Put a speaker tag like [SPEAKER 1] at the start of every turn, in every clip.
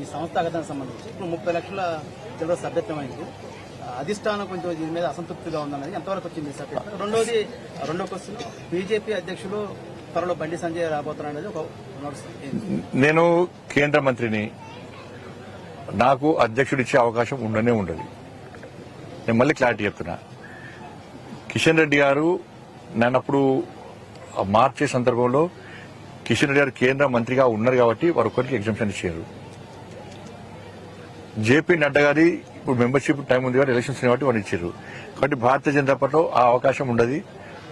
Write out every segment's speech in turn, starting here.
[SPEAKER 1] ఈ సంస్థాగతానికి సంబంధించి ఇప్పుడు 30 లక్షల చిల్లర సభ్యత్వమైంది. అధిష్టానం కొంచెం దీని మీద అసంతృప్తిగా ఉందన్నది ఎంతవరకు వచ్చింది సభ్యత్వం? రెండో క్వశ్చన్, బీజేపీ అధ్యక్షులు త్వరలో బండి సంజయ్ రాబోతున్నారనేది ఒక నోటీస్.
[SPEAKER 2] నేను కేంద్ర మంత్రిని, నాకు అధ్యక్షుడు ఇచ్చే అవకాశం ఉండనే ఉండదు. నేను మళ్ళీ క్లారిటీ చెప్తున్నా. కిషన్ రెడ్డి గారు నన్నప్పుడు మార్చే సందర్భంలో కిషన్ రెడ్డి గారు కేంద్ర మంత్రిగా ఉన్నారు కాబట్టి వారు ఒక్కరికి ఎగ్జామ్షన్ ఇచ్చారు. జేపీ నడ్డా గారి ఇప్పుడు మెంబర్షిప్ టైం ఉంది కాబట్టి ఎలక్షన్స్ కాబట్టి వాళ్ళు ఇచ్చారు. కాబట్టి భారతీయ జనతా పార్టీలో ఆ అవకాశం ఉండదు.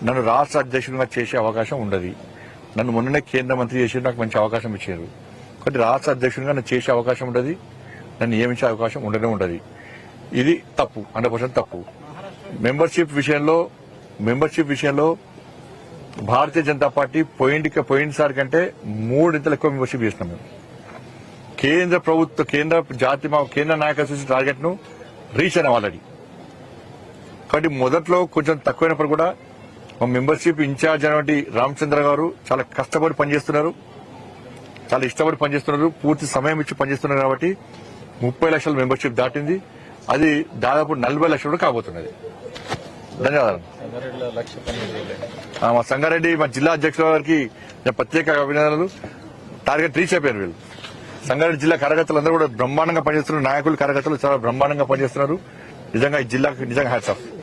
[SPEAKER 2] నన్ను రాష్ట్ర అధ్యక్షుడిగా చేసే అవకాశం ఉండదు. నన్ను మొన్ననే కేంద్ర మంత్రి చేసి నాకు మంచి అవకాశం ఇచ్చారు. కాబట్టి రాష్ట్ర అధ్యక్షుడిగా నన్ను చేసే అవకాశం ఉండదు, నన్ను నియమించే అవకాశం ఉండనే ఉండదు. ఇది తప్పు, 100% తప్పు. మెంబర్షిప్ విషయంలో భారతీయ జనతా పార్టీ పోయినసారి కంటే 3 ఇంతలు ఎక్కువ మెంబర్షిప్ చేసినాం. మేము కేంద్ర ప్రభుత్వ కేంద్ర నాయకత్వ టార్గెట్ ను రీచ్ అయినాం ఆల్రెడీ. కాబట్టి మొదట్లో కొంచెం తక్కువైనప్పుడు కూడా మా మెంబర్షిప్ ఇన్ఛార్జ్ అయినటువంటి రామచంద్ర గారు చాలా కష్టపడి పనిచేస్తున్నారు, చాలా ఇష్టపడి పనిచేస్తున్నారు, పూర్తి సమయం ఇచ్చి పనిచేస్తున్నారు. కాబట్టి 30 లక్షల మెంబర్షిప్ దాటింది. అది దాదాపు 40 లక్షలు కాబోతున్నది. ధన్యవాదాలు. మా సంగారెడ్డి మా జిల్లా అధ్యక్షుల గారికి ప్రత్యేక అభినందనలు. టార్గెట్ రీచ్ అయిపోయారు వీళ్ళు. సంగారెడ్డి జిల్లా కార్యకర్తలు అందరూ కూడా బ్రహ్మాండంగా పనిచేస్తున్నారు. నాయకులు కార్యకర్తలు చాలా బ్రహ్మాండంగా పనిచేస్తున్నారు. నిజంగా ఈ జిల్లాకు నిజంగా హ్యాట్స్ ఆఫ్.